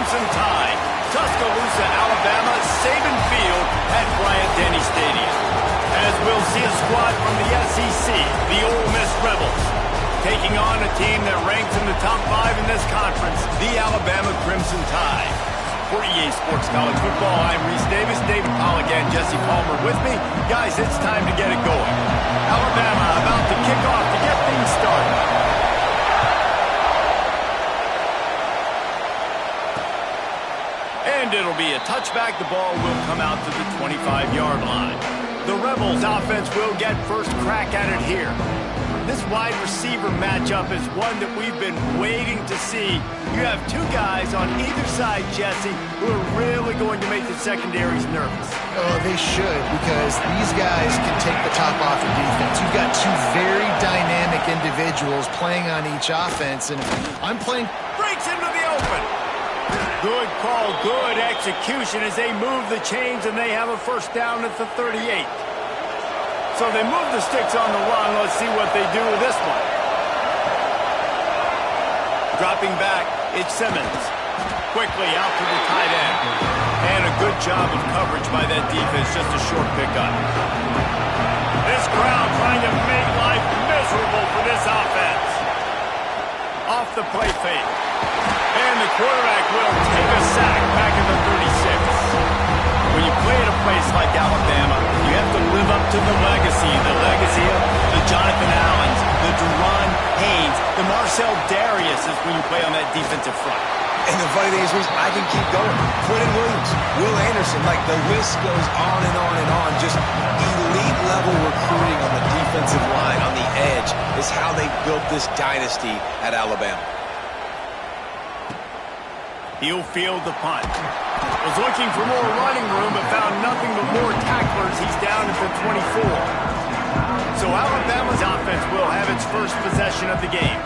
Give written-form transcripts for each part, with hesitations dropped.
Crimson Tide, Tuscaloosa, Alabama, Saban Field at Bryant-Denny Stadium. As we'll see a squad from the SEC, the Ole Miss Rebels, taking on a team that ranks in the top 5 in this conference, the Alabama Crimson Tide. For EA Sports College Football, I'm Reese Davis, David Pollack, and Jesse Palmer with me. Guys, it's time to get it going. Alabama about to kick off to get things started. And it'll be a touchback. The ball will come out to the 25-yard line. The Rebels offense will get first crack at it here. This wide receiver matchup is one that we've been waiting to see. You have two guys on either side, Jesse, who are really going to make the secondaries nervous. Oh, they should, because these guys can take the top off of defense. You've got two very dynamic individuals playing on each offense, and I'm playing... Breaks into the open. Good call, good execution as they move the chains, and they have a first down at the 38. So they move the sticks on the run. Let's see what they do with this one. Dropping back, it's Simmons. Quickly out to the tight end. And a good job of coverage by that defense, just a short pickup. This crowd trying to make life miserable for this offense. Off the play fake. And the quarterback will take a sack back at the 36. When you play at a place like Alabama, you have to live up to the legacy of the Jonathan Allens, the Duron Haynes, the Marcel Dariuses when you play on that defensive front. And the funny thing is, I can keep going. Quentin Williams, Will Anderson, like the list goes on and on and on. Just elite level recruiting on the defensive line, on the edge, is how they built this dynasty at Alabama. He'll field the punt. Was looking for more running room, but found nothing but more tacklers. He's down at the 24. So Alabama's offense will have its first possession of the game.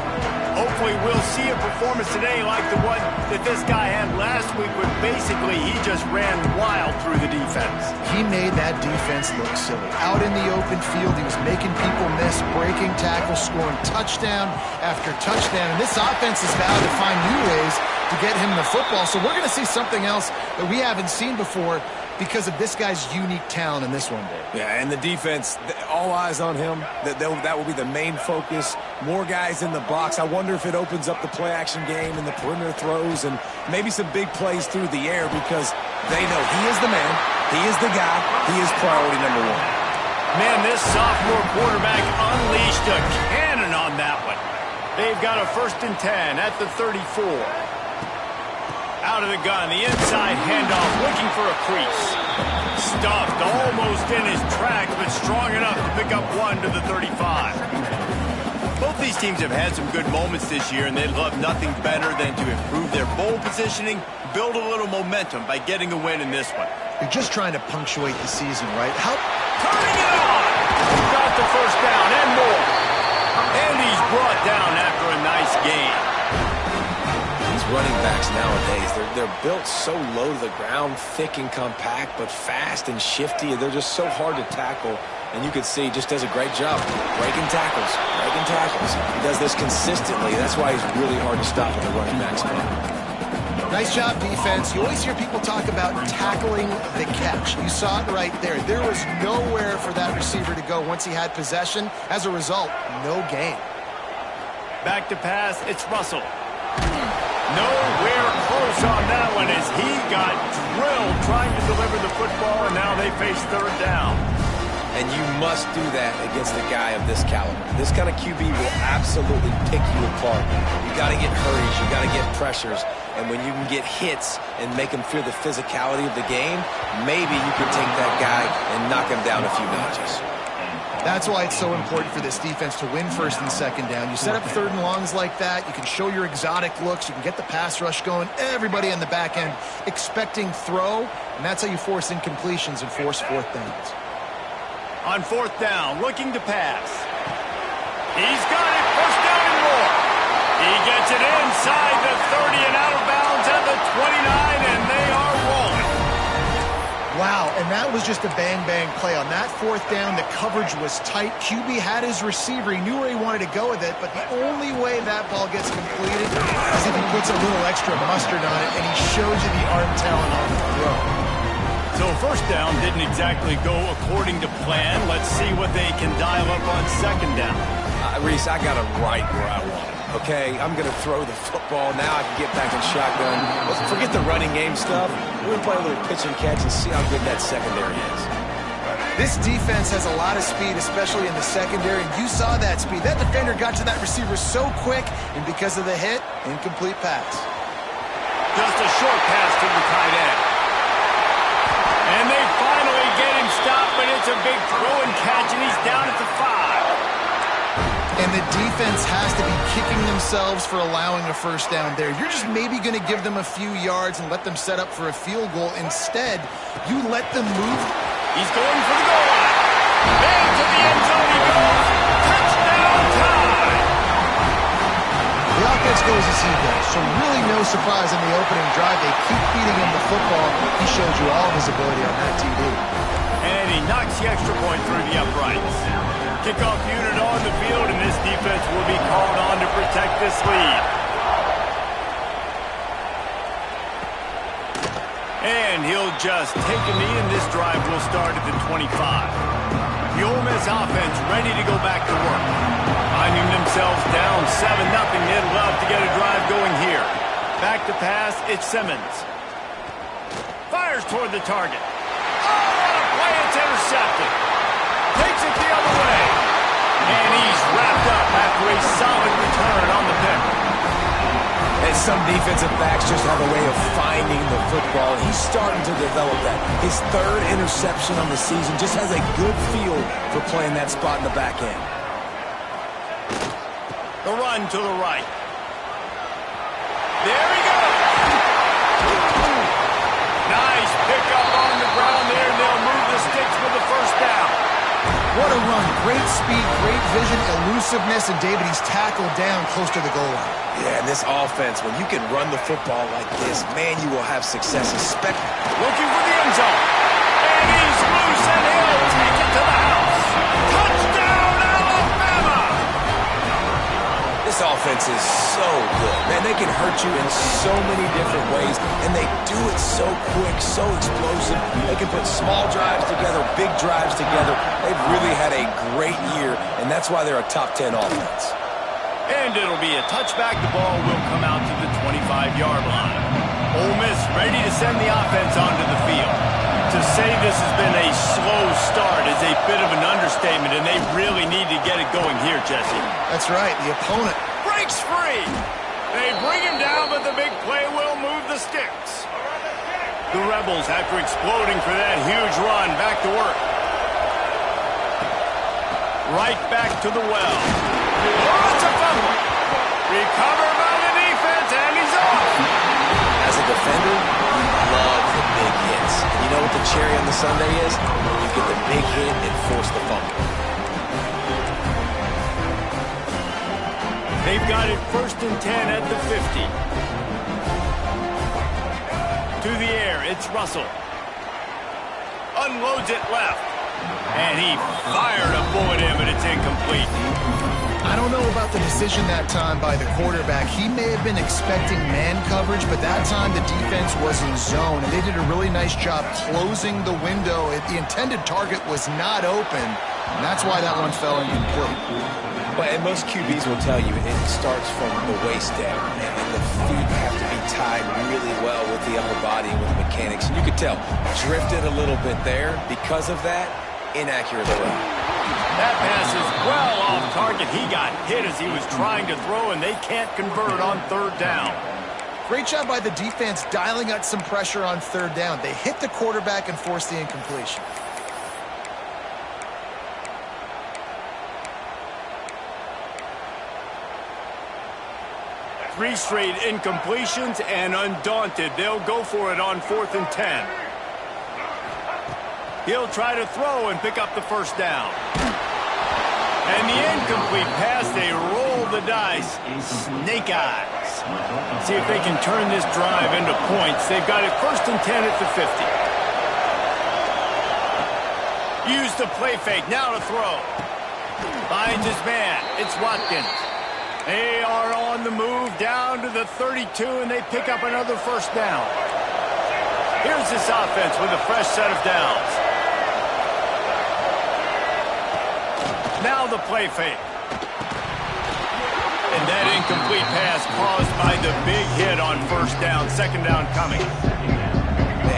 Hopefully we'll see a performance today like the one that this guy had last week, where basically he just ran wild through the defense. He made that defense look silly. Out in the open field, he was making people miss, breaking tackles, scoring touchdown after touchdown. And this offense is vowed to find new ways to get him the football. So we're going to see something else that we haven't seen before because of this guy's unique talent in this one, Dave. Yeah, and the defense, all eyes on him. That will be the main focus. More guys in the box. I wonder if it opens up the play-action game and the perimeter throws and maybe some big plays through the air, because they know he is the man, he is the guy, he is priority number one. Man, this sophomore quarterback unleashed a cannon on that one. They've got a 1st and 10 at the 34. Out of the gun, the inside handoff, looking for a crease. Stuffed almost in his tracks, but strong enough to pick up one to the 35. Both these teams have had some good moments this year, and they'd love nothing better than to improve their bowl positioning, build a little momentum by getting a win in this one. You're just trying to punctuate the season, right? Turning it on! Got the first down and more. And he's brought down after a nice gain. Running backs nowadays, they're built so low to the ground, thick and compact, but fast and shifty. They're just so hard to tackle, and you can see he just does a great job breaking tackles. He does this consistently. That's why he's really hard to stop in the running back spot. Nice job, defense. You always hear people talk about tackling the catch. You saw it right there. There was nowhere for that receiver to go once he had possession. As a result, no gain. Back to pass, it's Russell. Nowhere close on that one as he got drilled trying to deliver the football, and now they face 3rd down. And you must do that against a guy of this caliber. This kind of QB will absolutely pick you apart. You got to get hurries, you got to get pressures, and when you can get hits and make him feel the physicality of the game, maybe you can take that guy and knock him down a few notches. That's why it's so important for this defense to win 1st and 2nd down. You set up 3rd and longs like that, you can show your exotic looks, you can get the pass rush going, everybody on the back end expecting throw, and that's how you force incompletions and force 4th downs. On 4th down, looking to pass. He's got it, 1st down and more. He gets it inside the 30 and out of bounds at the 29, and they are rolling. Wow, and that was just a bang-bang play. On that fourth down, the coverage was tight. QB had his receiver. He knew where he wanted to go with it, but the only way that ball gets completed is if he puts a little extra mustard on it, and he shows you the arm talent on the throw. So first down didn't exactly go according to plan. Let's see what they can dial up on second down. Reese, I got it right where I want it. Okay, I'm going to throw the football. Now I can get back in shotgun. Let's forget the running game stuff. We're going to play a little pitch and catch and see how good that secondary is. This defense has a lot of speed, especially in the secondary, and you saw that speed. That defender got to that receiver so quick, and because of the hit, incomplete pass. Just a short pass to the tight end. And they finally get him stopped, but it's a big throw and catch, and he's down at the 5. And the defense has to be kicking themselves for allowing a first down there. You're just maybe going to give them a few yards and let them set up for a field goal. Instead, you let them move. He's going for the goal line. And to the end zone he goes. Touchdown time! The offense goes as he does, so really no surprise in the opening drive. They keep feeding him the football. He showed you all of his ability on that TD. And he knocks the extra point through the uprights. Kickoff unit on the field, and this defense will be called on to protect this lead. And he'll just take a knee, and this drive will start at the 25. The Ole Miss offense ready to go back to work. Finding themselves down 7-0, they'd love to get a drive going here. Back to pass, it's Simmons. Fires toward the target. Oh, what a play, it's intercepted. Takes it the other way. And he's wrapped up after a solid return on the pick. And some defensive backs just have a way of finding the football. He's starting to develop that. His third interception on the season just has a good feel for playing that spot in the back end. The run to the right. There he goes. Nice pickup on the ground there, and they'll move the sticks with the first down. What a run. Great speed, great vision, elusiveness, and David, he's tackled down close to the goal line. Yeah, and this offense, when you can run the football like this, man, you will have success. Looking for the end zone. And he's loose, and he'll take it to the house. Touchdown, Alabama! This offense is so good. Man, they can hurt you in so many different ways, and they do it so quick, so explosive. They can put small drives together, big drives together. They've really had a great year, and that's why they're a top 10 offense. And it'll be a touchback. The ball will come out to the 25-yard line. Ole Miss ready to send the offense onto the field. To say this has been a slow start is a bit of an understatement, and they really need to get it going here, Jesse. That's right. The opponent Breaks free. They bring him down, but the big play will move the sticks. The Rebels, after exploding for that huge run, back to work. Right back to the well. Oh, it's a fumble. Recovered by the defense, and he's off. As a defender, you love the big hits. And you know what the cherry on the sundae is? When you get the big hit and force the fumble. They've got it 1st and 10 at the 50. To the air, it's Russell. Unloads it left. And he fired a bullet in, but it's incomplete. I don't know about the decision that time by the quarterback. He may have been expecting man coverage, but that time the defense was in zone, and they did a really nice job closing the window. The intended target was not open, and that's why that one fell incomplete. And most QBs will tell you it starts from the waist down, and the feet have to be tied really well with the upper body and with the mechanics. And you could tell, drifted a little bit there. Because of that, inaccurate throw. That pass is well off target. He got hit as he was trying to throw, and they can't convert on 3rd down. Great job by the defense dialing up some pressure on 3rd down. They hit the quarterback and forced the incompletion. 3 straight incompletions, and undaunted, they'll go for it on 4th and 10. He'll try to throw and pick up the first down. And the incomplete pass, they roll the dice. Snake eyes. See if they can turn this drive into points. They've got it 1st and 10 at the 50. Use the play fake. Now to throw. Finds his man. It's Watkins. They are on the move down to the 32, and they pick up another first down. Here's this offense with a fresh set of downs. Now the play fake. And that incomplete pass caused by the big hit on first down. Second down coming.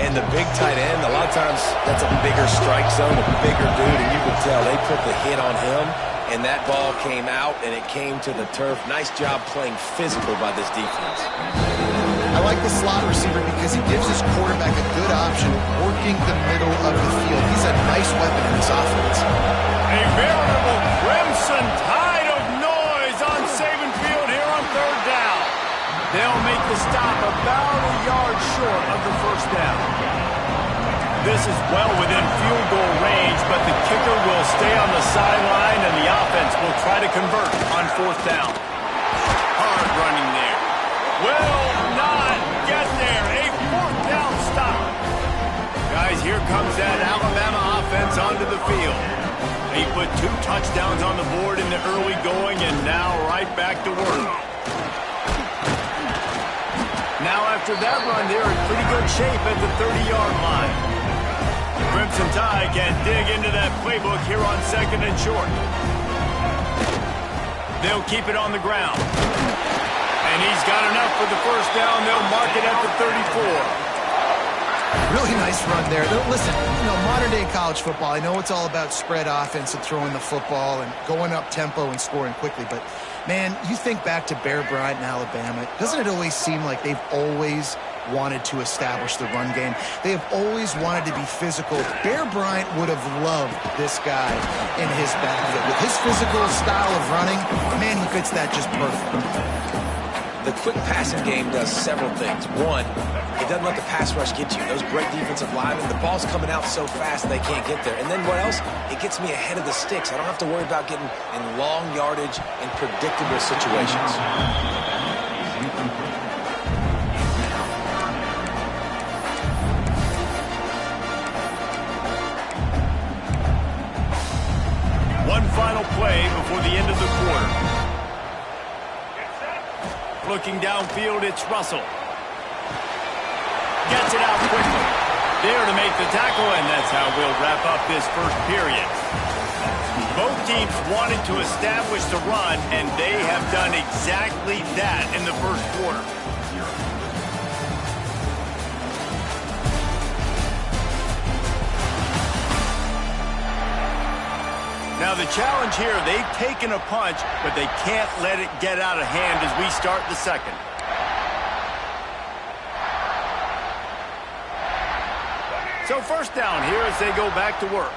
And the big tight end, a lot of times that's a bigger strike zone, a bigger dude, and you can tell they put the hit on him, and that ball came out, and it came to the turf. Nice job playing physical by this defense. I like the slot receiver because he gives his quarterback a good option working the middle of the field. He's a nice weapon in this offense. A veritable crimson tide of noise on Saban Field here on third down. They'll make the stop about a yard short of the first down. This is well within field goal range, but the kicker will stay on the sideline, and the offense will try to convert on fourth down. Hard running there. Will not get there. A fourth down stop. Guys, here comes that Alabama offense onto the field. They put 2 touchdowns on the board in the early going, and now right back to work. Now after that run, they're in pretty good shape at the 30-yard line. The Crimson Tide can dig into that playbook here on second and short. They'll keep it on the ground. And he's got enough for the first down. They'll mark it at the 34. Really nice run there. Listen, modern-day college football, I know it's all about spread offense and throwing the football and going up tempo and scoring quickly, but, man, you think back to Bear Bryant in Alabama, doesn't it always seem like they've always wanted to establish the run game? They have always wanted to be physical. Bear Bryant would have loved this guy in his backfield. With his physical style of running, man, he fits that just perfect. The quick passing game does several things. One, it doesn't let the pass rush get you. Those great defensive linemen, the ball's coming out so fast they can't get there. And then what else? It gets me ahead of the sticks. I don't have to worry about getting in long yardage and predictable situations. One final play before the end of the quarter. Looking downfield, it's Russell. Gets it out quickly. There to make the tackle, and that's how we'll wrap up this first period. Both teams wanted to establish the run, and they have done exactly that in the first quarter. Now the challenge here, they've taken a punch, but they can't let it get out of hand as we start the second. So first down here as they go back to work.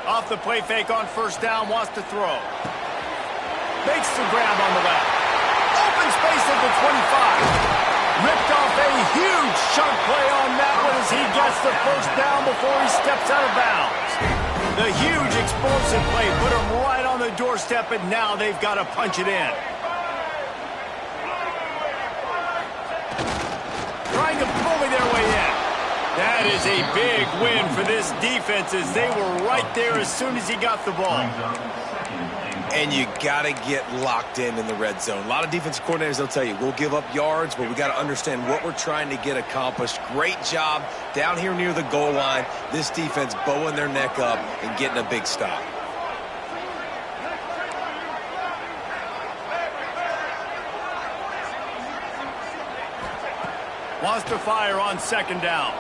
Off the play fake on first down, wants to throw. Makes the grab on the left. Open space at the 25. Ripped off a huge chunk play on that one as he gets the first down before he steps out of bounds. The huge explosive play put him right on the doorstep, and now they've got to punch it in. Trying to bully their way in. That is a big win for this defense as they were right there as soon as he got the ball. And you got to get locked in the red zone. A lot of defensive coordinators, they'll tell you, we'll give up yards, but we got to understand what we're trying to get accomplished. Great job down here near the goal line. This defense bowing their neck up and getting a big stop. Wants to fire on second down.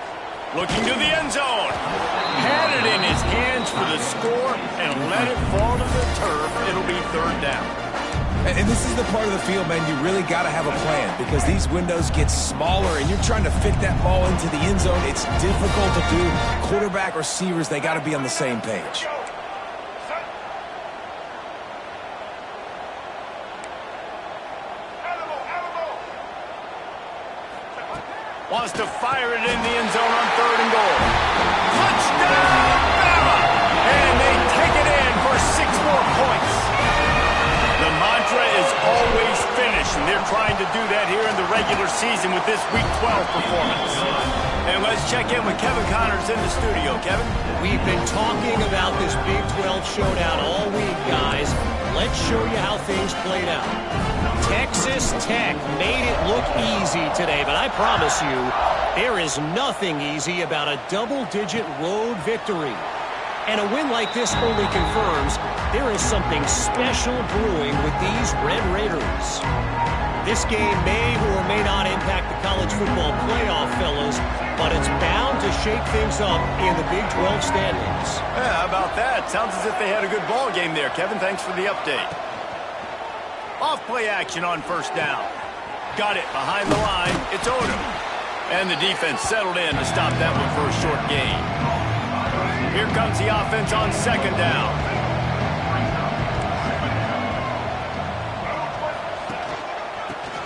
Looking to the end zone. Had it in his hands for the score and let it fall to the turf. It'll be third down. And this is the part of the field, man, you really got to have a plan because these windows get smaller and you're trying to fit that ball into the end zone. It's difficult to do. Quarterback, receivers, they got to be on the same page. Wants to fire it in the end zone on third and goal. Touchdown, Bama! And they take it in for 6 more points. The mantra is always finish. They're trying to do that here in the regular season with this Week 12 performance. And let's check in with Kevin Connors in the studio. Kevin? We've been talking about this Big 12 showdown all week, guys. Let's show you how things played out. Texas Tech made it look easy today, but I promise you, there is nothing easy about a double-digit road victory. And a win like this only confirms there is something special brewing with these Red Raiders. This game may or may not impact the college football playoff, fellas, but it's bound to shake things up in the Big 12 standings. Yeah, how about that? Sounds as if they had a good ball game there, Kevin. Thanks for the update. Off-play action on first down. Got it behind the line. It's Odom. And the defense settled in to stop that one for a short gain. Here comes the offense on second down.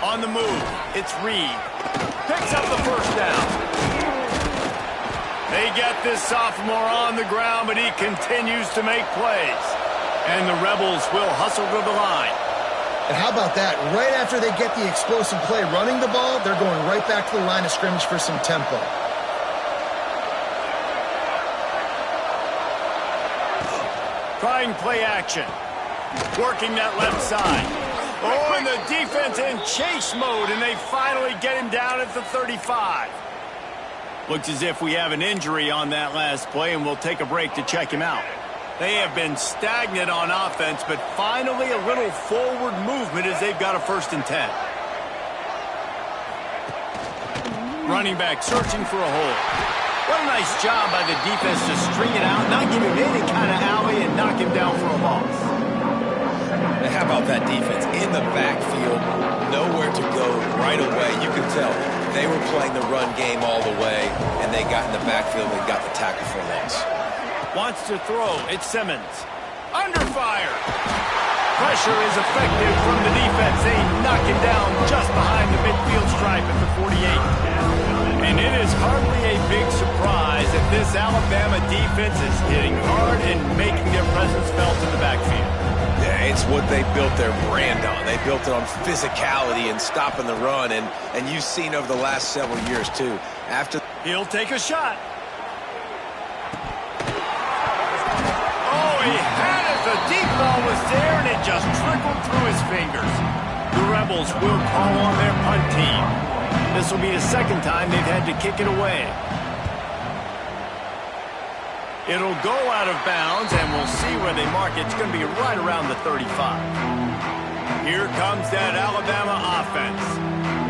On the move, it's Reed. Picks up the first down. They get this sophomore on the ground, but he continues to make plays. And the Rebels will hustle to the line. And how about that? Right after they get the explosive play running the ball, they're going right back to the line of scrimmage for some tempo. Trying play action. Working that left side. Oh, and the defense in chase mode, and they finally get him down at the 35. Looks as if we have an injury on that last play, and we'll take a break to check him out. They have been stagnant on offense, but finally a little forward movement as they've got a 1st and 10. Running back searching for a hole. What a nice job by the defense to string it out, not give him any kind of alley, and knock him down for a loss. And how about that defense? In the backfield, nowhere to go right away. You can tell they were playing the run game all the way, and they got in the backfield and got the tackle for a loss. Wants to throw. It's Simmons. Under fire. Pressure is effective from the defense. They knock him down just behind the midfield stripe at the 48. And it is hardly a big surprise that this Alabama defense is hitting hard and making their presence felt in the backfield. Yeah, it's what they built their brand on. They built it on physicality and stopping the run, and you've seen over the last several years, too. He'll take a shot. He had it. The deep ball was there, and it just trickled through his fingers. The Rebels will call on their punt team. This will be the second time they've had to kick it away. It'll go out of bounds, and we'll see where they mark it. It's going to be right around the 35. Here comes that Alabama offense.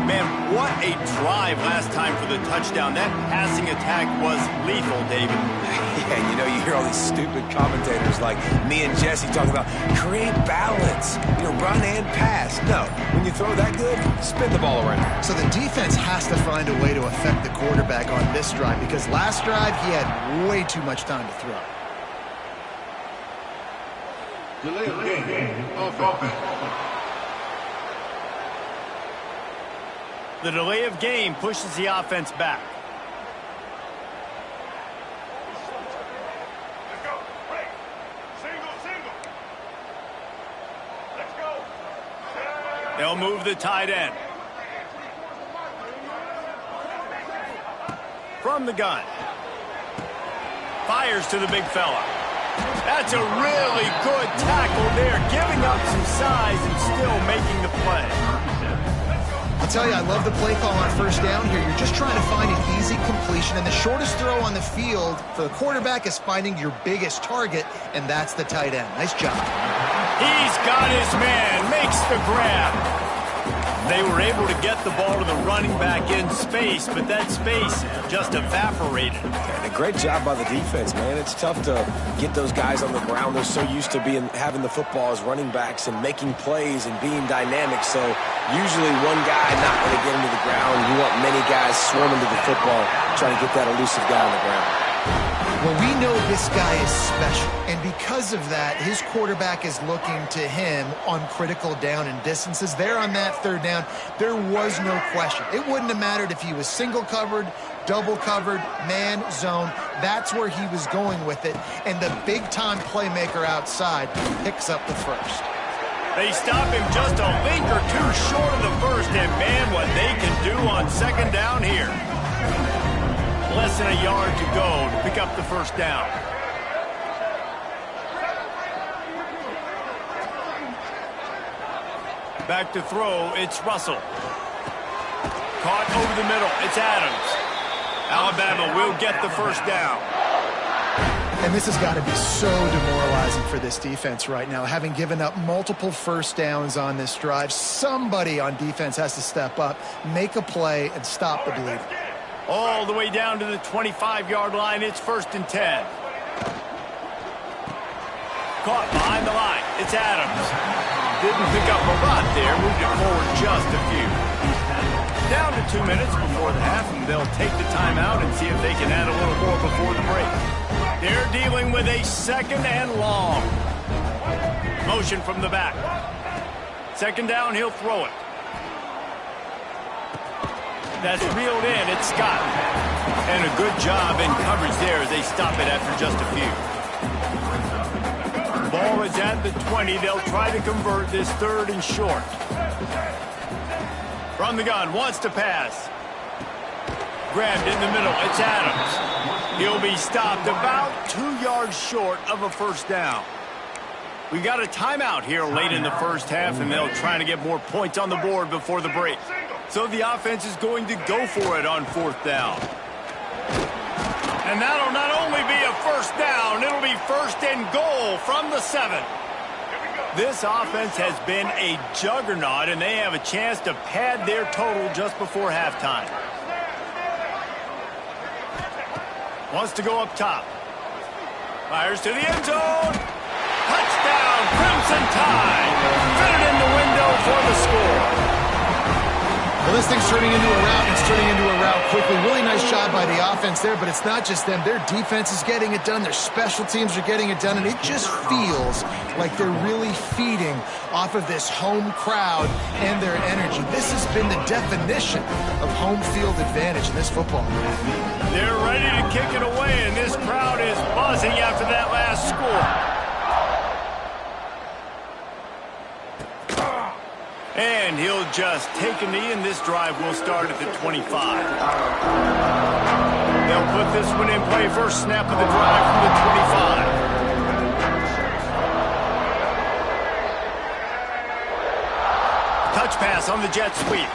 Man, what a drive last time for the touchdown. That passing attack was lethal, David. Yeah, you know, you hear all these stupid commentators like me and Jesse talking about create balance, run and pass. No, when you throw that good, spin the ball around. So the defense has to find a way to affect the quarterback on this drive, because last drive he had way too much time to throw. Delay of game. Offense. The delay of game pushes the offense back. Let's go. Break. Single. Let's go. They'll move the tight end. From the gun. Fires to the big fella. That's a really good tackle there, giving up some size and still making the play. I'll tell you, I love the play call on first down here. You're just trying to find an easy completion, and the shortest throw on the field for the quarterback is finding your biggest target, and that's the tight end. Nice job. He's got his man, makes the grab. They were able to get the ball to the running back in space, but that space just evaporated. And a great job by the defense, man. It's tough to get those guys on the ground. They're so used to having the football as running backs and making plays and being dynamic. So usually one guy not going to get him to the ground. You want many guys swarming to the football, trying to get that elusive guy on the ground. Well, we know this guy is special, and because of that, his quarterback is looking to him on critical down and distances. There on that third down, there was no question. It wouldn't have mattered if he was single covered, double covered, man, zone. That's where he was going with it, and the big-time playmaker outside picks up the first. They stop him just a link or two short of the first, and man, what they can do on second down here. Less than a yard to go to pick up the first down. Back to throw, it's Russell. Caught over the middle, it's Adams. Alabama will get the first down. And this has got to be so demoralizing for this defense right now. Having given up multiple first downs on this drive, somebody on defense has to step up, make a play, and stop the bleeding. All the way down to the 25-yard line, it's 1st and 10. Caught behind the line, it's Adams. Didn't pick up a lot there, moved it forward just a few. Down to 2 minutes before the half, and they'll take the timeout and see if they can add a little more before the break. They're dealing with a 2nd and long. Motion from the back. 2nd down, he'll throw it. That's reeled in, it's Scott. And a good job in coverage there as they stop it after just a few. Ball is at the 20. They'll try to convert this 3rd and short. From the gun, wants to pass. Grabbed in the middle, it's Adams. He'll be stopped about 2 yards short of a first down. We got a timeout here late in the first half, and they'll try to get more points on the board before the break. So the offense is going to go for it on 4th down. And that'll not only be a first down, it'll be 1st and goal from the 7. This offense has been a juggernaut, and they have a chance to pad their total just before halftime. Wants to go up top. Fires to the end zone. Touchdown, Crimson Tide. Fit it in the window for the score. Well, this thing's turning into a rout, and it's turning into a rout quickly. Really nice job by the offense there, but it's not just them. Their defense is getting it done. Their special teams are getting it done, and it just feels like they're really feeding off of this home crowd and their energy. This has been the definition of home field advantage in this football game. They're ready to kick it away, and this crowd is buzzing after that last score. And he'll just take a knee, and this drive will start at the 25. They'll put this one in play. First snap of the drive from the 25. Touch pass on the jet sweep.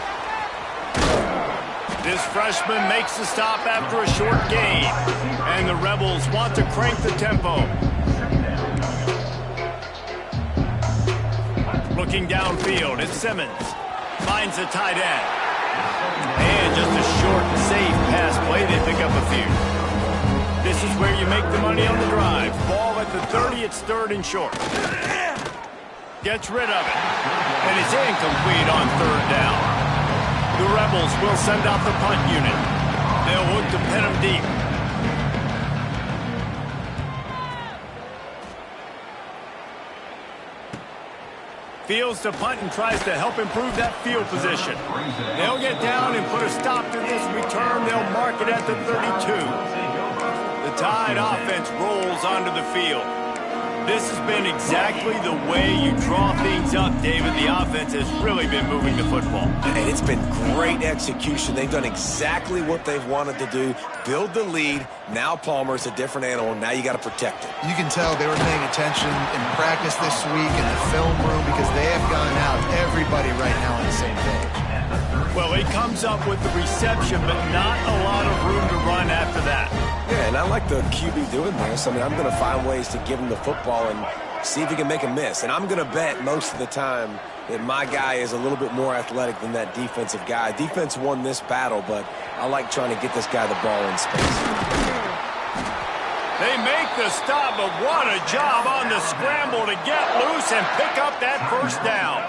This freshman makes the stop after a short gain. And the Rebels want to crank the tempo. Looking downfield, it's Simmons. Finds the tight end. And just a short, safe pass play. They pick up a few. This is where you make the money on the drive. Ball at the 30, it's 3rd and short. Gets rid of it. And it's incomplete on 3rd down. The Rebels will send out the punt unit. They'll look to pin them deep. Fields to punt and tries to help improve that field position. They'll get down and put a stop to this return. They'll mark it at the 32. The Tide offense rolls onto the field. This has been exactly the way you draw things up, David. The offense has really been moving the football. And it's been great execution. They've done exactly what they've wanted to do. Build the lead. Now Palmer's a different animal. Now you got to protect it. You can tell they were paying attention in practice this week in the film room because they have gone out, everybody right now on the same page. Well, he comes up with the reception, but not a lot of room to run after that. Yeah, and I like the QB doing this. I mean, I'm going to find ways to give him the football and see if he can make a miss. And I'm going to bet most of the time that my guy is a little bit more athletic than that defensive guy. Defense won this battle, but I like trying to get this guy the ball in space. They make the stop, but what a job on the scramble to get loose and pick up that first down.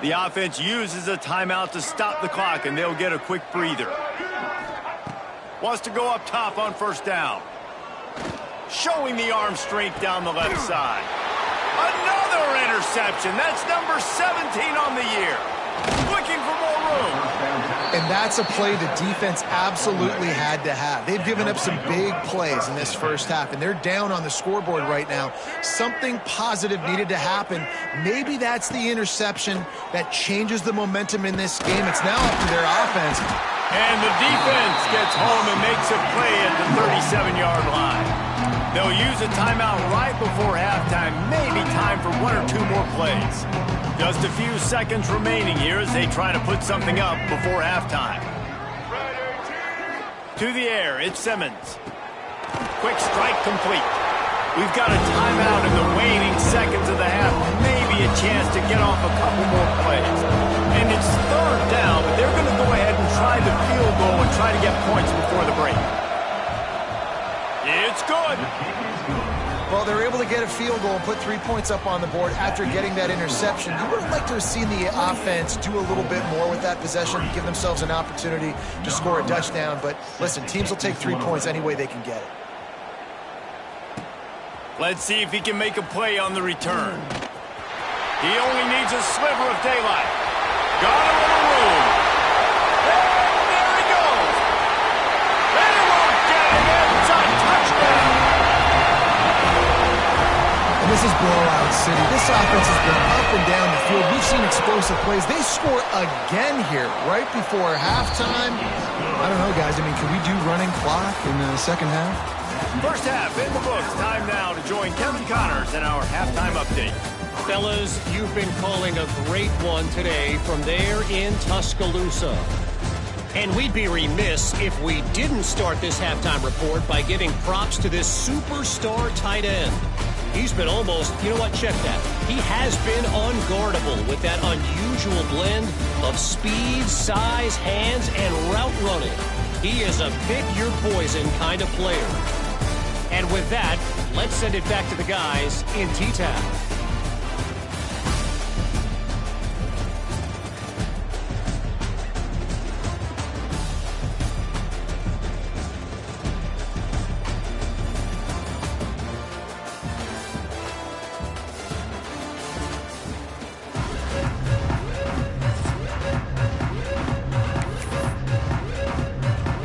The offense uses a timeout to stop the clock, and they'll get a quick breather. Wants to go up top on 1st down. Showing the arm strength down the left side. Another interception. That's number 17 on the year. Looking for more room. And that's a play the defense absolutely had to have. They've given up some big plays in this first half, and they're down on the scoreboard right now. Something positive needed to happen. Maybe that's the interception that changes the momentum in this game. It's now up to their offense. And the defense gets home and makes a play at the 37-yard line. They'll use a timeout right before halftime, maybe time for 1 or 2 more plays. Just a few seconds remaining here as they try to put something up before halftime. To the air, it's Simmons. Quick strike complete. We've got a timeout in the waning seconds of the half, maybe a chance to get off a couple more plays. And it's third down, but they're going to go ahead and try the field goal and try to get points before the break. It's good. Well, they're able to get a field goal and put 3 points up on the board after getting that interception. You would have liked to have seen the offense do a little bit more with that possession, give themselves an opportunity to score a touchdown. But listen, teams will take 3 points any way they can get it. Let's see if he can make a play on the return. He only needs a sliver of daylight. Got a little room. And there he goes. They won't get it. It's a touchdown. And this is blowout city. This offense has been up and down the field. We've seen explosive plays. They score again here right before halftime. I don't know, guys. I mean, can we do running clock in the second half? First half in the books. Time now to join Kevin Connors in our halftime update. Fellas, you've been calling a great one today from there in Tuscaloosa. And we'd be remiss if we didn't start this halftime report by giving props to this superstar tight end. He's been almost, you know what, check that. He has been unguardable with that unusual blend of speed, size, hands, and route running. He is a pick-your-poison kind of player. And with that, let's send it back to the guys in T-Town.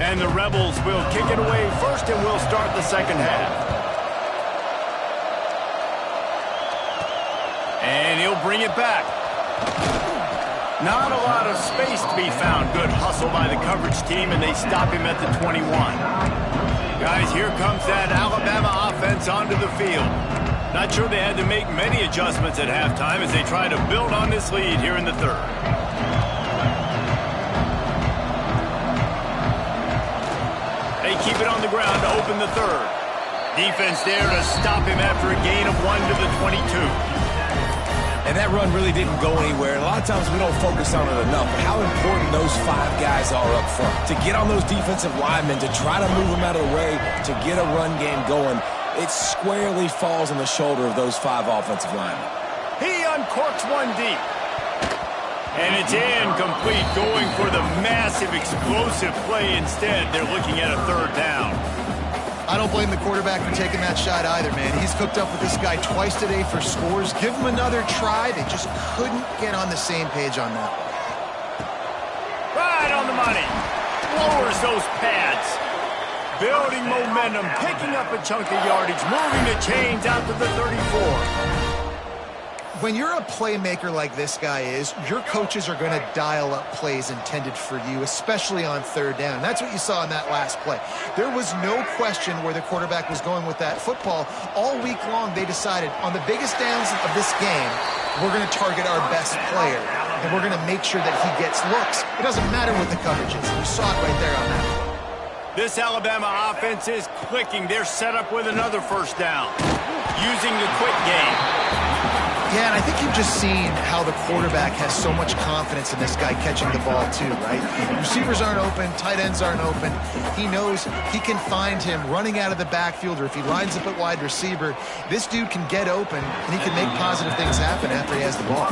And the Rebels will kick it away first, and we'll start the second half. And he'll bring it back. Not a lot of space to be found. Good hustle by the coverage team, and they stop him at the 21. Guys, here comes that Alabama offense onto the field. Not sure they had to make many adjustments at halftime as they try to build on this lead here in the third. They keep it on the ground to open the third. Defense there to stop him after a gain of 1 to the 22. And that run really didn't go anywhere. A lot of times we don't focus on it enough, but how important those 5 guys are up front. To get on those defensive linemen, to try to move them out of the way, to get a run game going, it squarely falls on the shoulder of those 5 offensive linemen. He uncorks one deep. And it's incomplete, going for the massive explosive play instead. They're looking at a third down. I don't blame the quarterback for taking that shot either, man. He's hooked up with this guy twice today for scores. Give him another try. They just couldn't get on the same page on that one. Right on the money. Lowers those pads. Building momentum, picking up a chunk of yardage, moving the chains out to the 34. When you're a playmaker like this guy is, your coaches are going to dial up plays intended for you, especially on third down. And that's what you saw in that last play. There was no question where the quarterback was going with that football. All week long, they decided on the biggest downs of this game, we're going to target our best player, and we're going to make sure that he gets looks. It doesn't matter what the coverage is. You saw it right there on that one. This Alabama offense is clicking. They're set up with another first down, using the quick game. Yeah, and I think you've just seen how the quarterback has so much confidence in this guy catching the ball too, right? Receivers aren't open, tight ends aren't open. He knows he can find him running out of the backfield, or if he lines up at wide receiver, this dude can get open, and he can make positive things happen after he has the ball.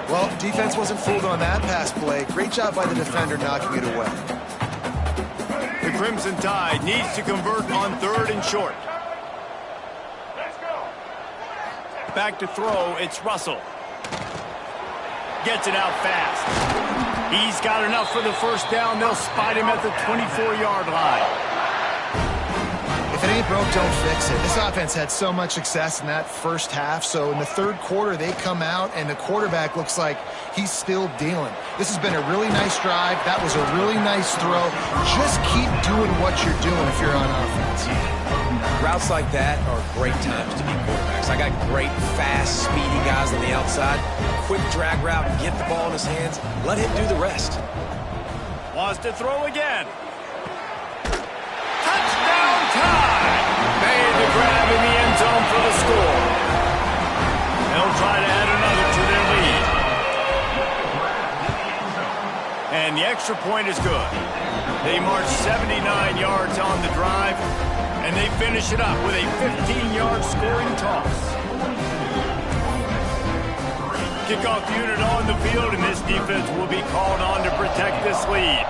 Well, defense wasn't fooled on that pass play. Great job by the defender knocking it away. The Crimson Tide needs to convert on third and short. Back to throw, it's Russell. Gets it out fast. He's got enough for the first down. They'll spot him at the 24-yard line. If it ain't broke, don't fix it. This offense had so much success in that first half, so in the third quarter, they come out, and the quarterback looks like he's still dealing. This has been a really nice drive. That was a really nice throw. Just keep doing what you're doing if you're on offense. Routes like that are great times to be quarterbacks. I got great, fast, speedy guys on the outside. Quick drag route, get the ball in his hands. Let him do the rest. Wants to throw again. Touchdown time! Made the grab in the end zone for the score. They'll try to add another to their lead. And the extra point is good. They march 79 yards on the drive, and they finish it up with a 15-yard scoring toss. Kickoff unit on the field, and this defense will be called on to protect this lead.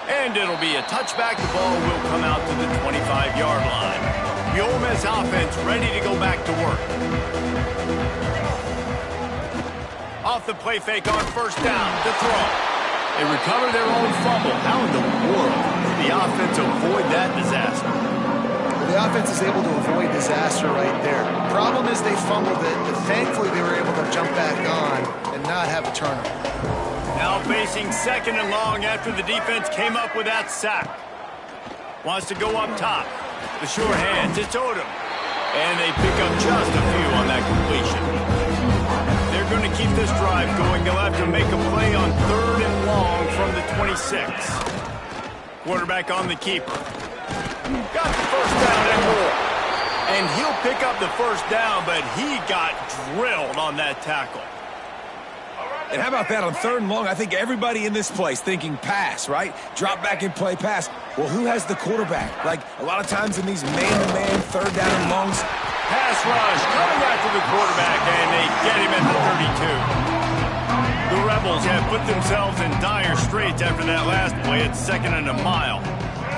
And it'll be a touchback. The ball will come out to the 25-yard line. The Ole Miss offense ready to go back to work. Off the play fake on first down to throw. They recover their own fumble. How in the world did the offense avoid that disaster? The offense is able to avoid disaster right there. Problem is they fumbled it, but thankfully they were able to jump back on and not have a turnover. Now facing second and long after the defense came up with that sack. Wants to go up top. The sure hands, it's Odom. And they pick up just a few on that completion. They're going to keep this drive going. They'll have to make a play on third and long from the 26. Quarterback on the keeper. Got the first down and more. And he'll pick up the first down, but he got drilled on that tackle. And how about that on third and long? I think everybody in this place thinking pass, right? Drop back and play pass. Well, who has the quarterback? Like, a lot of times in these man-to-man third down and longs. Pass rush coming after the quarterback, and they get him at the 32. The Rebels have put themselves in dire straits after that last play at second and a mile.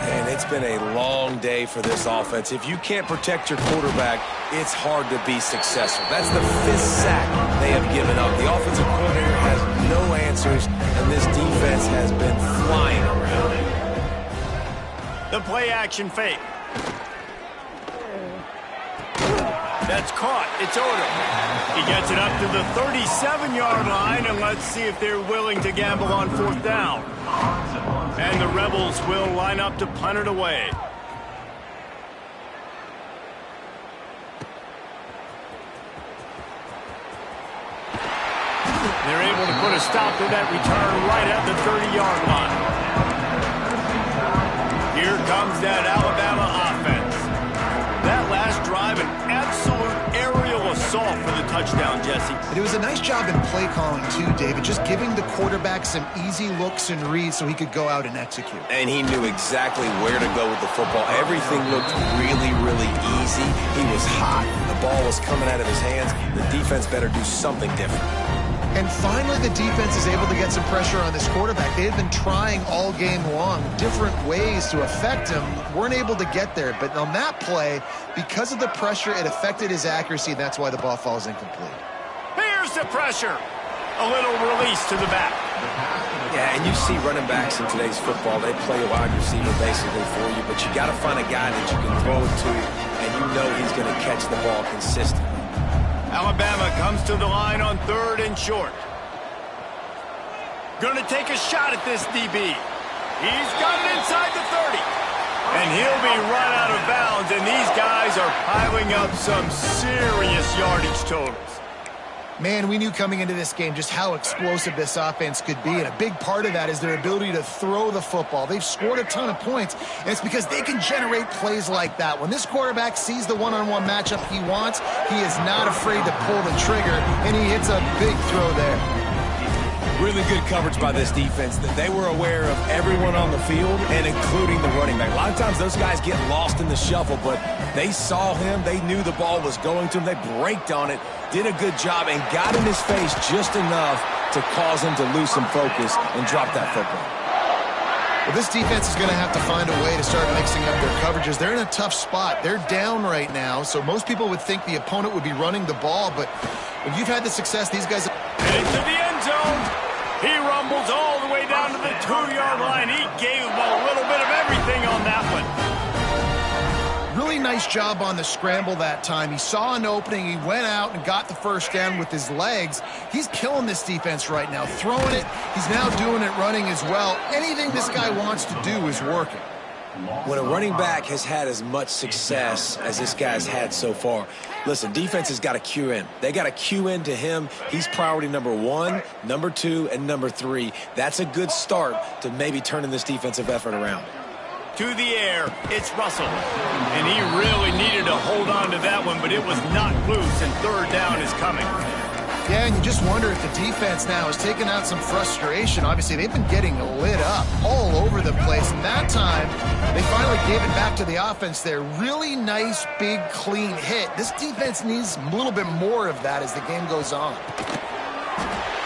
And it's been a long day for this offense. If you can't protect your quarterback, it's hard to be successful. That's the fifth sack they have given up. The offensive coordinator has no answers, and this defense has been flying around. The play-action fake. That's caught. It's Odom. He gets it up to the 37-yard line, and let's see if they're willing to gamble on fourth down. And the Rebels will line up to punt it away. They're able to put a stop to that return right at the 30-yard line. Here comes that Alabama offense. That last drive, an absolute aerial assault for the touchdown, Jesse. But it was a nice job in play calling, too, David, just giving the quarterback some easy looks and reads so he could go out and execute. And he knew exactly where to go with the football. Everything looked really, really easy. He was hot. The ball was coming out of his hands. The defense better do something different. And finally, the defense is able to get some pressure on this quarterback. They had been trying all game long different ways to affect him. Weren't able to get there. But on that play, because of the pressure, it affected his accuracy. That's why the ball falls incomplete. Here's the pressure. A little release to the back. Yeah, and you see running backs in today's football, they play a wide receiver basically for you, but you got to find a guy that you can throw it to, and you know he's going to catch the ball consistently. Alabama comes to the line on third and short. Going to take a shot at this DB. He's got it inside the 30. And he'll be run out of bounds, and these guys are piling up some serious yardage totals. Man, we knew coming into this game just how explosive this offense could be, and a big part of that is their ability to throw the football. They've scored a ton of points, and it's because they can generate plays like that. When this quarterback sees the one-on-one matchup he wants, he is not afraid to pull the trigger, and he hits a big throw there. Really good coverage by this defense. They were aware of everyone on the field, and including the running back. A lot of times those guys get lost in the shuffle, but they saw him. They knew the ball was going to him. They braked on it, did a good job, and got in his face just enough to cause him to lose some focus and drop that football. Well, this defense is going to have to find a way to start mixing up their coverages. They're in a tough spot. They're down right now, so most people would think the opponent would be running the ball, but When you've had the success these guys have... Heading to the end zone. He rumbles all the way down to the 2-yard line. He gave him a little bit of everything on that one. Really nice job on the scramble that time. He saw an opening. He went out and got the first down with his legs. He's killing this defense right now. Throwing it. He's now doing it running as well. Anything this guy wants to do is working. When a running back has had as much success as this guy's had so far, listen, defense has got to cue in. They got to cue in to him. He's priority number 1, number 2, and number 3. That's a good start to maybe turning this defensive effort around. To the air, it's Russell. And he really needed to hold on to that one, but it was not loose, and third down is coming. Yeah, and you just wonder if the defense now is taking out some frustration. Obviously, they've been getting lit up all over the place. And that time, they finally gave it back to the offense there. Really nice, big, clean hit. This defense needs a little bit more of that as the game goes on.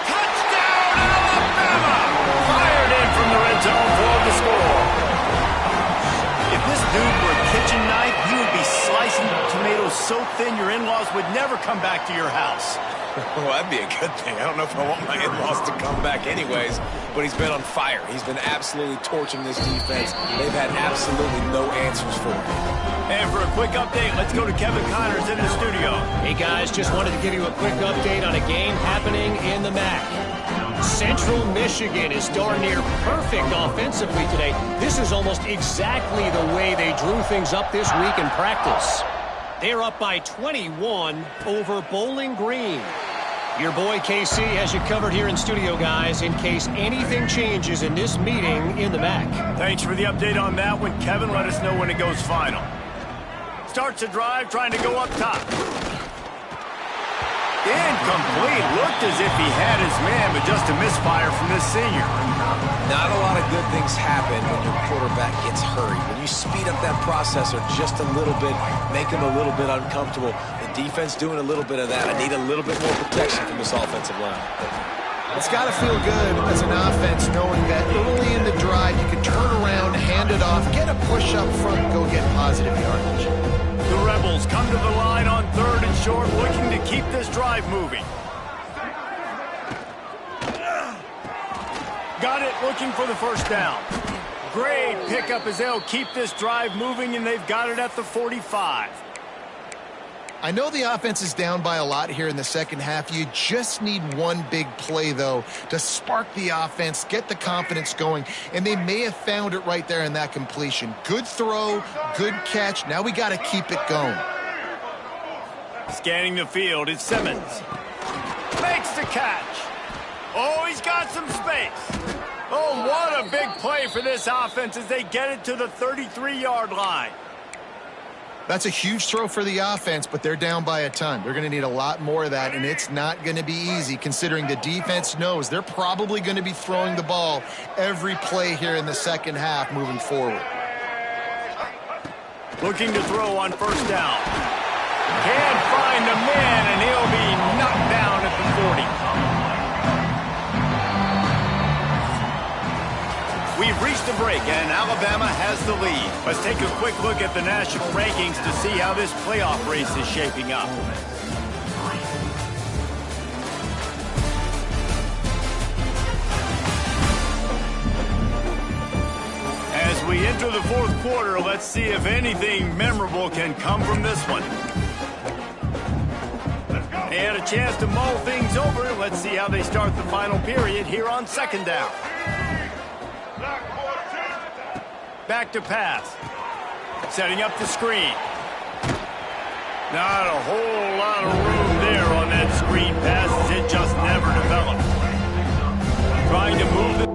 Touchdown, Alabama! Fired in from the red zone for the score. If this dude were a kitchen knife, he would be slicing tomatoes so thin your in-laws would never come back to your house. Well, that'd be a good thing. I don't know if I want my in-laws to come back anyways, but he's been on fire. He's been absolutely torching this defense. They've had absolutely no answers for him. And for a quick update, let's go to Kevin Connors in the studio. Hey, guys, just wanted to give you a quick update on a game happening in the MAC. Central Michigan is darn near perfect offensively today. This is almost exactly the way they drew things up this week in practice. They're up by 21 over Bowling Green. Your boy KC has you covered here in studio, guys, in case anything changes in this meeting in the MAC. Thanks for the update on that one, Kevin. Let us know when it goes final. Starts a drive, trying to go up top. Incomplete. Looked as if he had his man, but just a misfire from this senior. Not a lot of good things happen when your quarterback gets hurried. When you speed up that processor just a little bit, make him a little bit uncomfortable. The defense doing a little bit of that. I need a little bit more protection from this offensive line. It's got to feel good as an offense knowing that early in the drive you can turn around, hand it off, get a push up front, go get positive yardage. The Rebels come to the line on 3rd and short, looking to keep this drive moving. Got it, looking for the first down. Great pickup as they'll keep this drive moving, and they've got it at the 45. I know the offense is down by a lot here in the second half. You just need one big play, though, to spark the offense, get the confidence going, and they may have found it right there in that completion. Good throw, good catch. Now we got to keep it going. Scanning the field, it's Simmons. Makes the catch. Oh, he's got some space. Oh, what a big play for this offense as they get it to the 33-yard line. That's a huge throw for the offense, but they're down by a ton. They're going to need a lot more of that, and it's not going to be easy considering the defense knows they're probably going to be throwing the ball every play here in the second half moving forward. Looking to throw on first down. Can't find the man, and he'll be knocked down at the 40. We've reached the break, and Alabama has the lead. Let's take a quick look at the national rankings to see how this playoff race is shaping up. As we enter the fourth quarter, let's see if anything memorable can come from this one. They had a chance to mull things over. Let's see how they start the final period here on second down. Back to pass. Setting up the screen. Not a whole lot of room there on that screen pass as it just never developed. Trying to move the...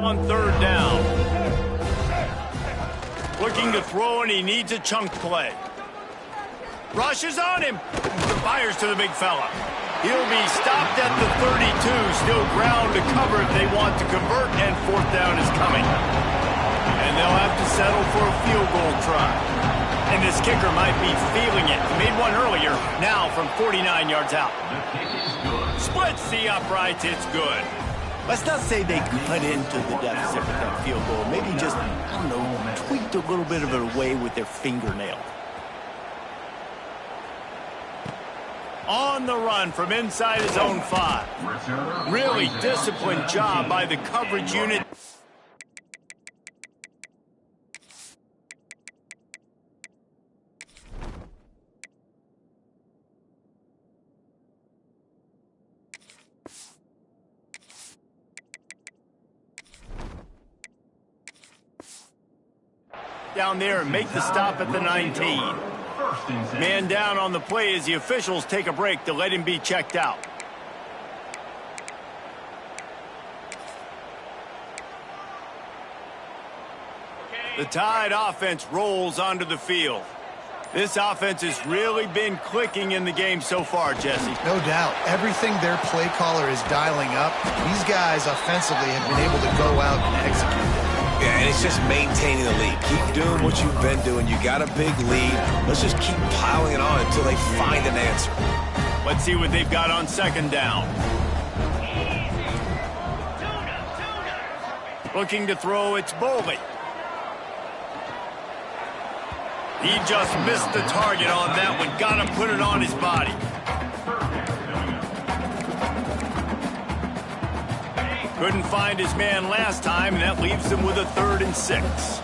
On third down. Looking to throw, and he needs a chunk play. Rushes on him. Fires to the big fella. He'll be stopped at the 32. Still ground to cover if they want to convert, and fourth down is coming. And they'll have to settle for a field goal try. And this kicker might be feeling it. He made one earlier, now from 49 yards out. Splits the uprights, it's good. Let's not say they cut into the deficit with that field goal. Maybe just, I don't know, tweaked a little bit of it away with their fingernail. On the run from inside his own 5. Really disciplined job by the coverage unit. Down there and make the stop at the 19. Man down on the play as the officials take a break to let him be checked out. The Tide offense rolls onto the field. This offense has really been clicking in the game so far, Jesse. No doubt. Everything their play caller is dialing up, these guys offensively have been able to go out and execute. Yeah, and it's just maintaining the lead. Keep doing what you've been doing. You got a big lead. Let's just keep piling it on until they find an answer. Let's see what they've got on second down. Looking to throw, it's Boley. He just missed the target on that one. Got to put it on his body. Couldn't find his man last time, and that leaves him with a 3rd and 6.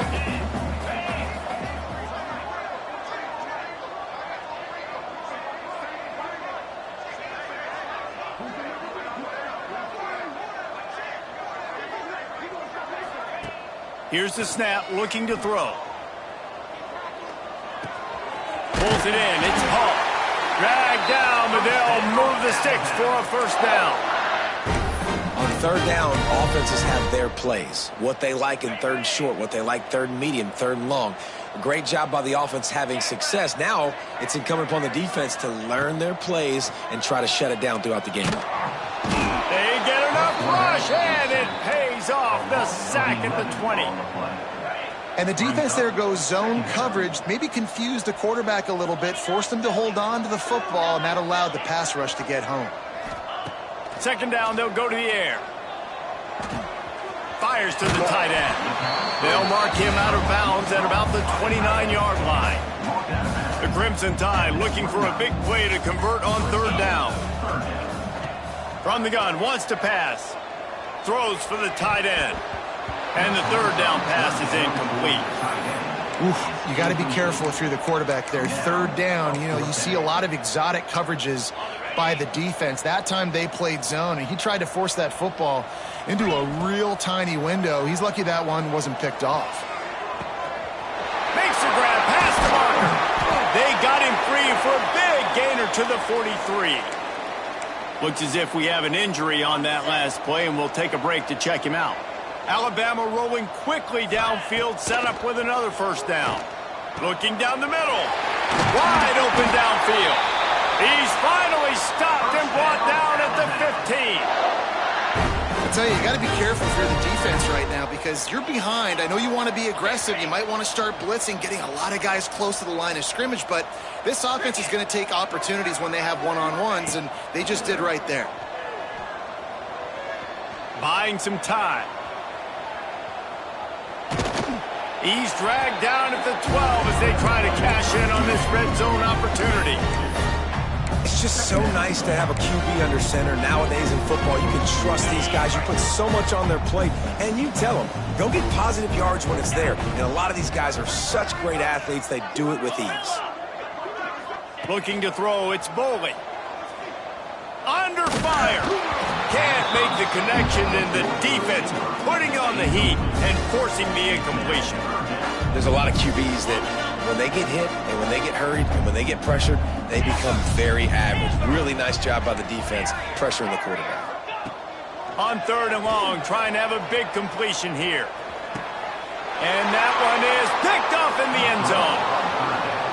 Here's the snap, looking to throw. Pulls it in, it's Hall. Dragged down, but they'll move the sticks for a first down. On third down, offenses have their plays. What they like in 3rd and short, what they like 3rd and medium, 3rd and long. A great job by the offense having success. Now it's incumbent upon the defense to learn their plays and try to shut it down throughout the game. They get enough rush, and it pays off. The sack at the 20. And the defense there goes zone coverage, maybe confused the quarterback a little bit, forced him to hold on to the football, and that allowed the pass rush to get home. Second down, they'll go to the air. Fires to the tight end. They'll mark him out of bounds at about the 29-yard line. The Crimson Tide looking for a big play to convert on third down. From the gun, wants to pass. Throws for the tight end. And the third down pass is incomplete. Oof, you got to be careful if you're the quarterback there. Third down, you know, you see a lot of exotic coverages by the defense. That time they played zone, and he tried to force that football into a real tiny window. He's lucky that one wasn't picked off. Makes the grab, past the marker. They got him free for a big gainer to the 43. Looks as if we have an injury on that last play, and we'll take a break to check him out. Alabama rolling quickly downfield, set up with another first down. Looking down the middle. Wide open downfield. He's finally stopped and brought down at the 15. I tell you, you got to be careful if you're the defense right now because you're behind. I know you want to be aggressive. You might want to start blitzing, getting a lot of guys close to the line of scrimmage, but this offense is going to take opportunities when they have one-on-ones, and they just did right there. Buying some time. He's dragged down at the 12 as they try to cash in on this red zone opportunity. It's just so nice to have a QB under center. Nowadays in football, you can trust these guys. You put so much on their plate, and you tell them, go get positive yards when it's there. And a lot of these guys are such great athletes, they do it with ease. Looking to throw, it's Boley. Under fire. Can't make the connection, and the defense putting on the heat and forcing the incompletion. There's a lot of QBs that when they get hit and when they get hurried and when they get pressured, they become very average. Really nice job by the defense pressuring the quarterback. On 3rd and long, trying to have a big completion here. And that one is picked off in the end zone.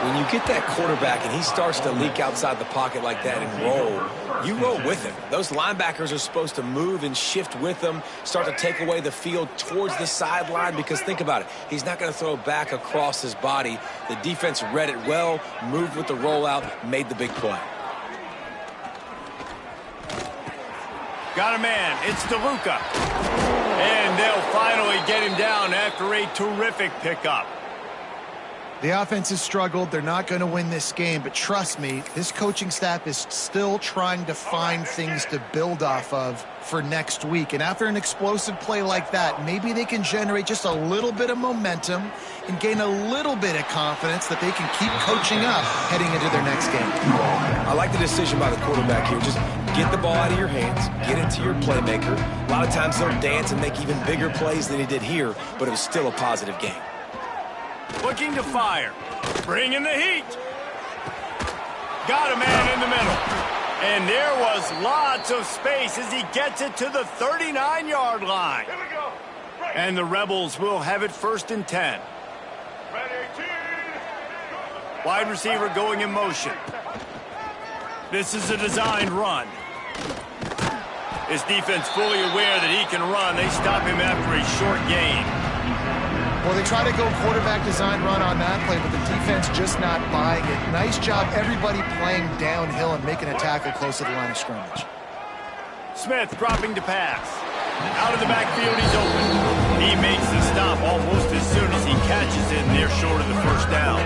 When you get that quarterback and he starts to leak outside the pocket like that and roll, you roll with him. Those linebackers are supposed to move and shift with him, start to take away the field towards the sideline, because think about it. He's not going to throw back across his body. The defense read it well, moved with the rollout, made the big play. Got a man. It's DeLuca. And they'll finally get him down after a terrific pickup. The offense has struggled. They're not going to win this game, but trust me, this coaching staff is still trying to find things to build off of for next week. And after an explosive play like that, maybe they can generate just a little bit of momentum and gain a little bit of confidence that they can keep coaching up heading into their next game. I like the decision by the quarterback here. Just get the ball out of your hands, get it to your playmaker. A lot of times they'll dance and make even bigger plays than he did here, but it was still a positive game. Looking to fire. Bringing the heat. Got a man in the middle. And there was lots of space as he gets it to the 39-yard line. Here we go. Right. And the Rebels will have it 1st and 10. Ready, team. Wide receiver going in motion. This is a designed run. His defense fully aware that he can run. They stop him after a short gain. Well, they try to go quarterback design run on that play, but the defense just not buying it. Nice job, everybody playing downhill and making a tackle close to the line of scrimmage. Smith dropping to pass. Out of the backfield, he's open. He makes the stop almost as soon as he catches it, and they're short of the 1st down.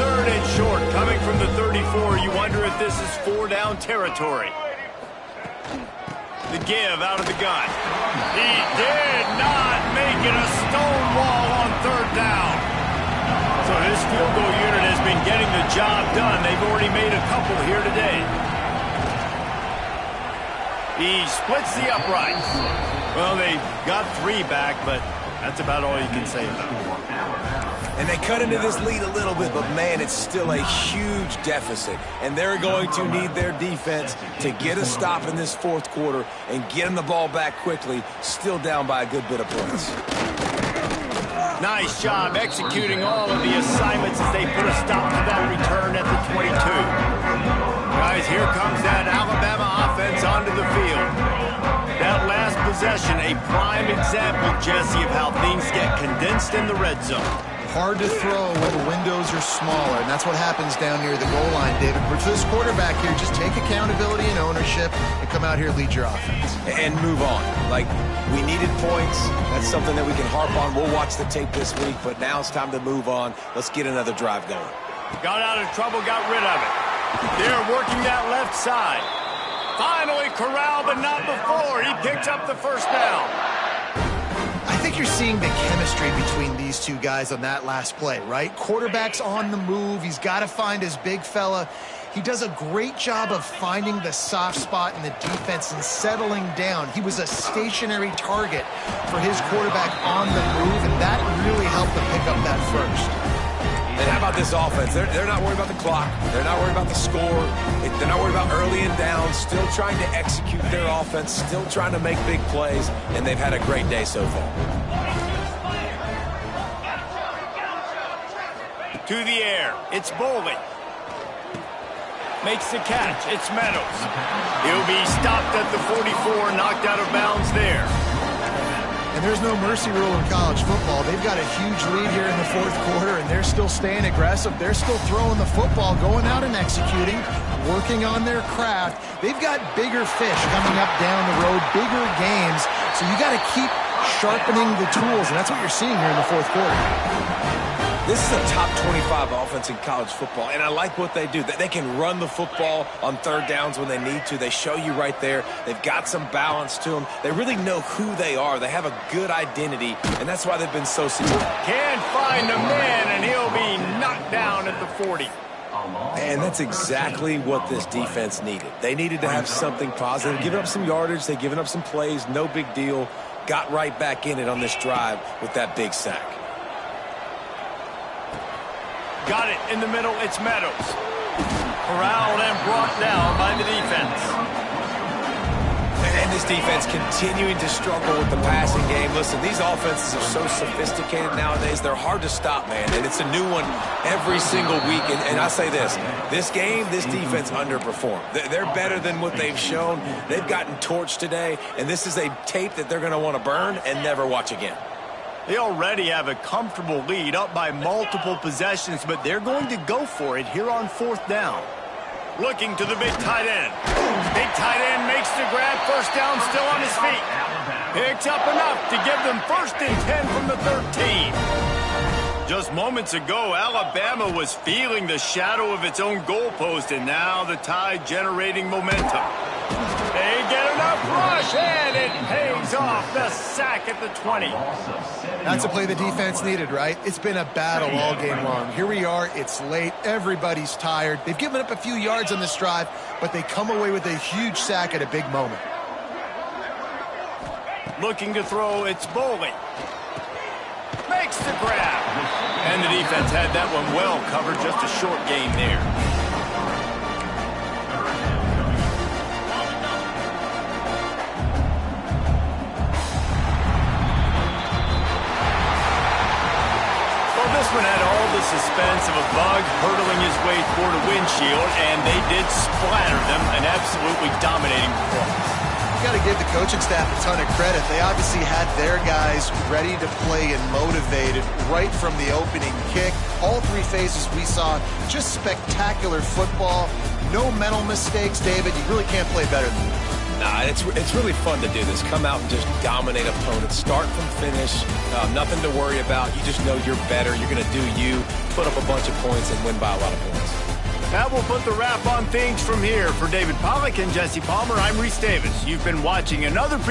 3rd and short, coming from the 34. You wonder if this is 4-down territory. The give out of the gun. He did not make it a stone wall on 3rd down. So his field goal unit has been getting the job done. They've already made a couple here today. He splits the uprights. Well, they got 3 back, but that's about all you can say about it. And they cut into this lead a little bit, but man, it's still a huge deficit. And they're going to need their defense to get a stop in this 4th quarter and get them the ball back quickly, still down by a good bit of points. Nice job executing all of the assignments as they put a stop to that return at the 22. Guys, here comes that Alabama offense onto the field. That last possession, a prime example, Jesse, of how things get condensed in the red zone. Hard to throw when the windows are smaller, and that's what happens down near the goal line, David. But for this quarterback here, just take accountability and ownership and come out here and lead your offense. And move on. Like, we needed points. That's something that we can harp on. We'll watch the tape this week, but now it's time to move on. Let's get another drive going. Got out of trouble, got rid of it. They're working that left side. Finally corralled, but not before. He picks up the 1st down. I think you're seeing the chemistry between these two guys on that last play, right? Quarterback's on the move. He's got to find his big fella. He does a great job of finding the soft spot in the defense and settling down. He was a stationary target for his quarterback on the move, and that really helped him pick up that 1st. And how about this offense? They're not worried about the clock. They're not worried about the score. They're not worried about early and down. Still trying to execute their offense. Still trying to make big plays. And they've had a great day so far. To the air. It's Bowling. Makes the catch. It's Meadows. He'll be stopped at the 44, knocked out of bounds there. And there's no mercy rule in college football. They've got a huge lead here in the 4th quarter, and they're still staying aggressive. They're still throwing the football, going out and executing, working on their craft. They've got bigger fish coming up down the road, bigger games. So you got to keep sharpening the tools, and that's what you're seeing here in the 4th quarter. This is a top 25 offense in college football, and I like what they do. They can run the football on 3rd downs when they need to. They show you right there. They've got some balance to them. They really know who they are. They have a good identity, and that's why they've been so successful. Can't find a man, and he'll be knocked down at the 40. And that's exactly what this defense needed. They needed to have something positive. Giving up some yardage, they've given up some plays, no big deal. Got right back in it on this drive with that big sack. Got it in the middle, it's Meadows. Corralled and brought down by the defense. And this defense continuing to struggle with the passing game. Listen, these offenses are so sophisticated nowadays. They're hard to stop, man, and it's a new one every single week. And I say this game, this defense underperformed. They're better than what they've shown. They've gotten torched today, and this is a tape that they're going to want to burn and never watch again. They already have a comfortable lead, up by multiple possessions, but they're going to go for it here on 4th down. Looking to the big tight end. Big tight end makes the grab. First down, still on his feet. Picks up enough to give them 1st and 10 from the 13. Just moments ago, Alabama was feeling the shadow of its own goalpost, and now the Tide generating momentum. They get enough rush, and it pays off. The sack at the 20. That's a play the defense needed, right? It's been a battle all game long. Here we are. It's late. Everybody's tired. They've given up a few yards on this drive, but they come away with a huge sack at a big moment. Looking to throw, it's Bowling. Makes the grab. And the defense had that one well covered. Just a short gain there. This one had all the suspense of a bug hurtling his way toward a windshield, and they did splatter them. An absolutely dominating performance. You got to give the coaching staff a ton of credit. They obviously had their guys ready to play and motivated right from the opening kick. All 3 phases we saw, just spectacular football. No mental mistakes, David. You really can't play better than that. Nah, it's really fun to do this. Come out and just dominate opponents. Start from finish. Nothing to worry about. You just know you're better. You're going to do you, put up a bunch of points, and win by a lot of points. That will put the wrap on things from here. For David Pollack and Jesse Palmer, I'm Reese Davis. You've been watching another presentation